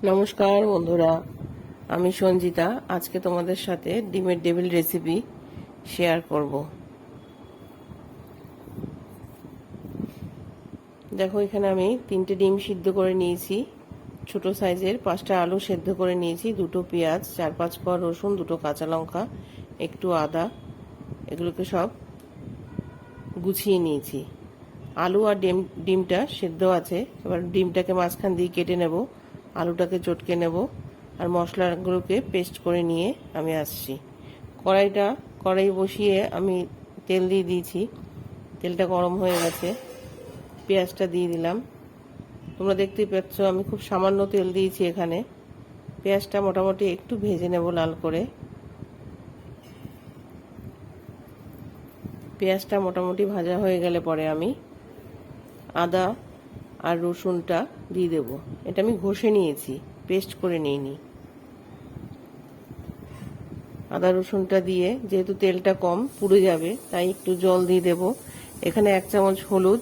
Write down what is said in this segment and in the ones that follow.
নমস্কার বন্ধুরা, আমি সঞ্জিতা। আজকে তোমাদের সাথে ডিমের ডেভিল রেসিপি শেয়ার করব। দেখো, এখানে আমি 3টে ডিম সিদ্ধ করে নিয়েছি, ছোট সাইজের 5টা আলু সেদ্ধ করে নিয়েছি, 2টো পেঁয়াজ, 4-5 কোয়া রসুন, 2টো কাঁচা লঙ্কা, একটু আদা, এগুলোকে সব গুছিয়ে নিয়েছি। আলু আর ডিমটা সেদ্ধ আছে। এবার ডিমটাকে মাঝখান দিয়ে কেটে নেব, আলুটাকে চটকে নেব, আর মশলাগুলোকে পেস্ট করে নিয়ে আমি আসছি। কড়াই বসিয়ে আমি তেল দিয়ে দিয়েছি, তেলটা গরম হয়ে গেছে, পেঁয়াজটা দিয়ে দিলাম। তোমরা দেখতেই পাচ্ছ আমি খুব সামান্য তেল দিয়েছি এখানে। পেঁয়াজটা মোটামুটি একটু ভেজে নেব লাল করে। পেঁয়াজটা মোটামুটি ভাজা হয়ে গেলে পরে আমি আদা আর রসুনটা দিয়ে দেব। এটা আমি ঘষে নিয়েছি, পেস্ট করে নিইনি। আদা রসুনটা দিয়ে যেহেতু তেলটা কম পুড়ে যাবে, তাই একটু জল দিয়ে দেব। এখানে 1 চামচ হলুদ,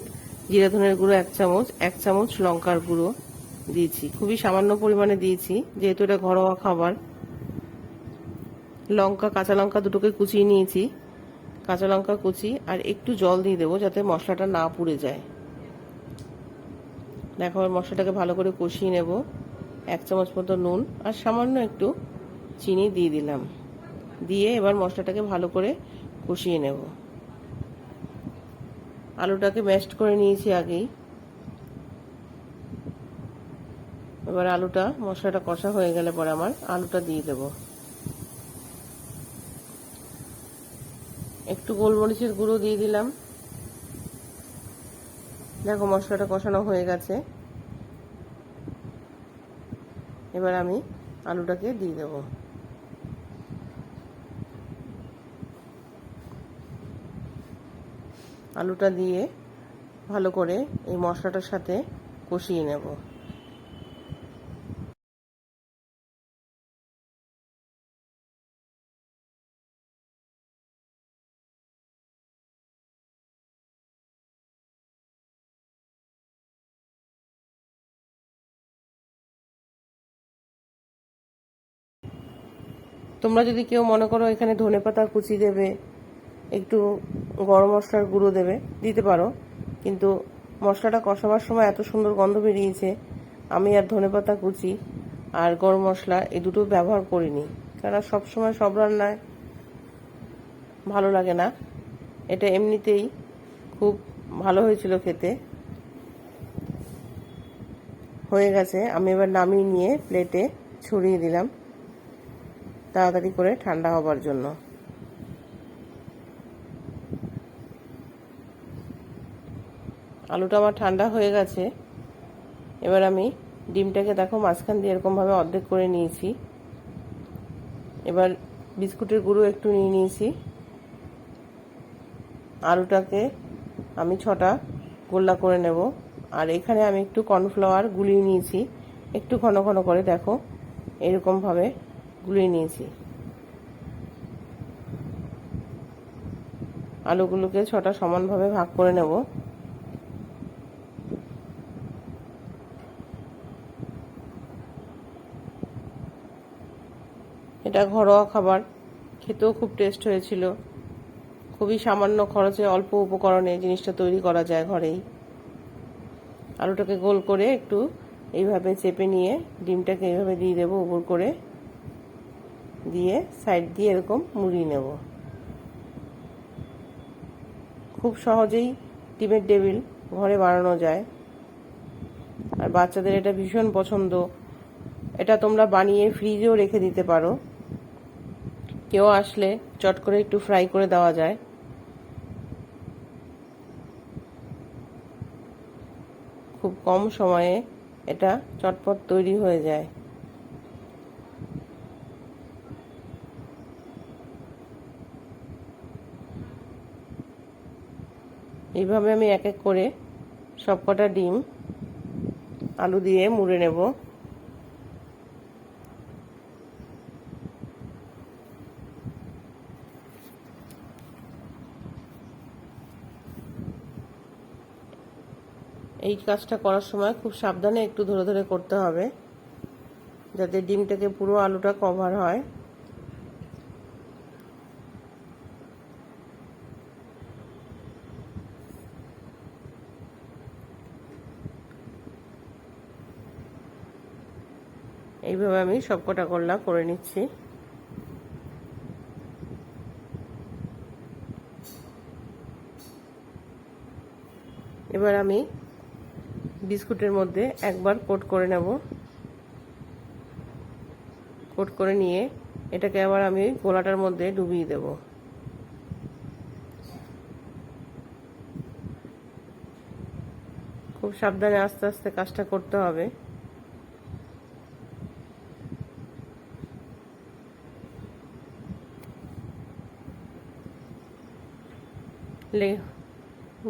জিরা ধনের গুঁড়ো 1 চামচ, 1 চামচ লঙ্কার গুঁড়ো দিয়েছি। খুবই সামান্য পরিমাণে দিয়েছি, যেহেতু এটা ঘরোয়া খাবার। কাঁচা লঙ্কা দুটোকে কুচিয়ে নিয়েছি, কাঁচা লঙ্কা কুচি, আর একটু জল দিয়ে দেবো যাতে মশলাটা না পুড়ে যায়। দেখো, মশলাটাকে ভালো করে কষিয়ে নেব। 1 চামচ মতো নুন আর সামান্য একটু চিনি দিয়ে দিলাম। দিয়ে এবার মশলাটাকে ভালো করে কষিয়ে নেব। আলুটাকে ম্যাশড করে নিয়েছি আগেই। এবার মশলাটা কষা হয়ে গেলে পরে আমার আলুটা দিয়ে দেব। একটু গোলমরিচের গুঁড়ো দিয়ে দিলাম। দেখো, মশলাটা কষানো হয়ে গেছে। এবার আমি আলুটাকে দিয়ে দেব। আলুটা দিয়ে ভালো করে এই মশলাটার সাথে কষিয়ে নেব। তোমরা যদি কেউ মনে করো এখানে ধনেপাতা কুচি দেবে, একটু গরম মশলার গুঁড়ো দেবে, দিতে পারো। কিন্তু মশলাটা কষাবার সময় এত সুন্দর গন্ধ বেরিয়েছে, আমি আর ধনেপাতা কুচি আর গরম মশলা এই দুটো ব্যবহার করিনি, কারণ সবসময় সব রান্নায় ভালো লাগে না। এটা এমনিতেই খুব ভালো হয়েছিল খেতে। হয়ে গেছে, আমি এবার নামিয়ে নিয়ে প্লেটে ছড়িয়ে দিলাম তাড়াতাড়ি করে ঠান্ডা হবার জন্য। আলুটা আমার ঠান্ডা হয়ে গেছে। এবার আমি ডিমটাকে দেখো মাঝখান দিয়ে এরকমভাবে অর্ধেক করে নিয়েছি। এবার বিস্কুটের গুঁড়ো একটু নিয়ে নিয়েছি। আলুটাকে আমি 6টা গোল্লা করে নেব। আর এখানে আমি একটু কর্নফ্লাওয়ার গুলিয়ে নিয়েছি, একটু ঘন ঘন করে, দেখো এরকমভাবে গুলিয়ে নিয়েছি। আলুগুলোকে 6টা সমানভাবে ভাগ করে নেব। এটা ঘরোয়া খাবার, খেতেও খুব টেস্ট হয়েছিল। খুবই সামান্য খরচে অল্প উপকরণে জিনিসটা তৈরি করা যায় ঘরেই। আলুটাকে গোল করে একটু এইভাবে চেপে নিয়ে ডিমটাকে এইভাবে দিয়ে দেবো উপর করে, দিয়ে সাইড দিয়ে এরকম মুড়িয়ে নেব। খুব সহজেই ডিমের ডেভিল ঘরে বানানো যায়, আর বাচ্চাদের এটা ভীষণ পছন্দ। এটা তোমরা বানিয়ে ফ্রিজেও রেখে দিতে পারো, কেউ আসলে চট করে একটু ফ্রাই করে দেওয়া যায়। খুব কম সময়ে এটা চটপট তৈরি হয়ে যায়। এইভাবে আমি এক এক করে সবকটা ডিম আলু দিয়ে মুড়ে নেব। এই কাজটা করার সময় খুব সাবধানে একটু ধরে ধরে করতে হবে। যাতে ডিমটাকে পুরো আলুটা কভার হয়। এইভাবে আমি সবকটা গোল্লা করে নিচ্ছি। এবার আমি বিস্কুটের মধ্যে একবার কোট করে নেব। কোট করে নিয়ে এটাকে আবার আমি গোলাটার মধ্যে ডুবিয়ে দেব। খুব সাবধানে আস্তে আস্তে কাজটা করতে হবে।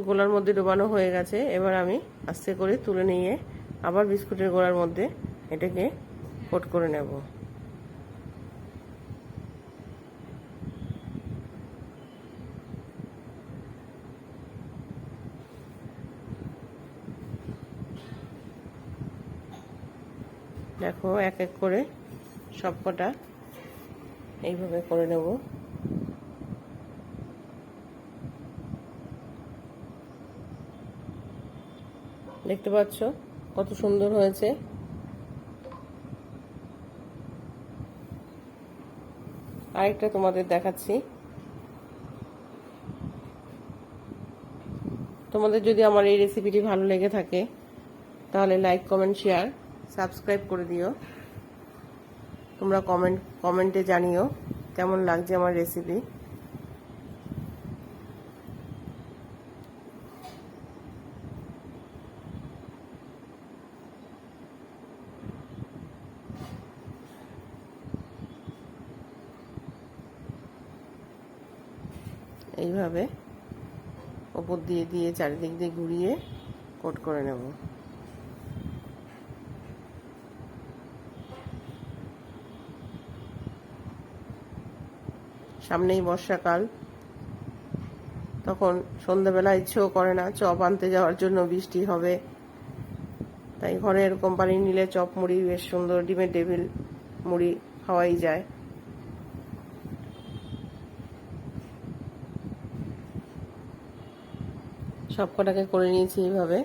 গোলার মধ্যে ডোবানো হয়ে গেছে। এবার আমি আস্তে করে তুলে নিয়ে আবার বিস্কুটের গোলার মধ্যে এটাকে কোট করে নেব। দেখো এক এক করে সবকটা এইভাবে করে নেব। দেখতে পাচ্ছ কত সুন্দর হয়েছে। আরেকটা তোমাদের দেখাচ্ছি। তোমাদের যদি আমার এই রেসিপিটি ভালো লেগে থাকে তাহলে লাইক, কমেন্ট, শেয়ার, সাবস্ক্রাইব করে দিও। তোমরা কমেন্টে জানিও কেমন লাগছে আমার রেসিপি। এইভাবে ওপর দিয়ে দিয়ে চারিদিক দিয়ে ঘুরিয়ে কোট করে নেব। সামনেই বর্ষাকাল, তখন সন্ধ্যাবেলা ইচ্ছেও করে না চপ আনতে যাওয়ার জন্য, বৃষ্টি হবে। তাই ঘরে এরকম বানিয়ে নিলে চপ মুড়ি বেশ সুন্দর, ডিমের টেবিল মুড়ি খাওয়াই যায়। সব কটাকে করে নিয়েছি এইভাবে।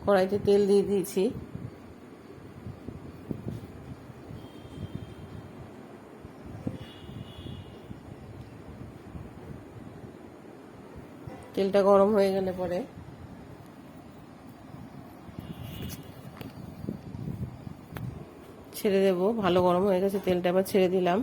কড়াইতে তেল দিয়ে দিয়েছি। তেলটা গরম হয়ে গেলে পরে ছেড়ে দেব। ভালো গরম হয়ে গেছে তেলটা, আবার ছেড়ে দিলাম।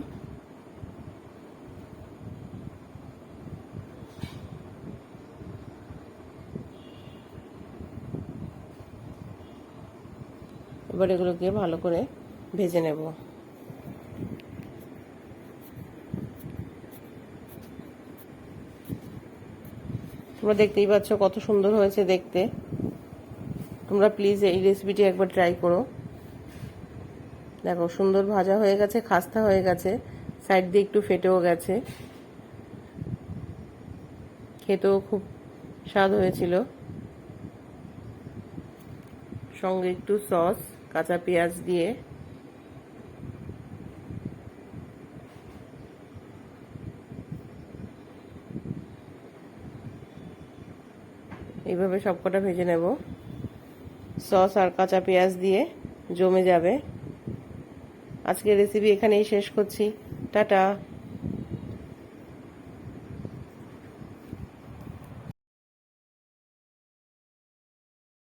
এবার এগুলোকে ভালো করে ভেজে নেব। তোমরা দেখতেই পাচ্ছ কত সুন্দর হয়েছে দেখতে। তোমরা প্লিজ এই রেসিপিটি একবার ট্রাই করো। দেখো সুন্দর ভাজা হয়ে গেছে, খাস্তা হয়ে গেছে, সাইড দিয়ে একটু ফেটেও গেছে। খেতেও খুব স্বাদ হয়েছিল। সঙ্গে একটু সস, কাঁচা পেঁয়াজ দিয়ে এইভাবে সবকটা ভেজে নেব। সস আর কাঁচা পেঁয়াজ দিয়ে জমে যাবে। আজকের রেসিপি এখানেই শেষ করছি। টাটা।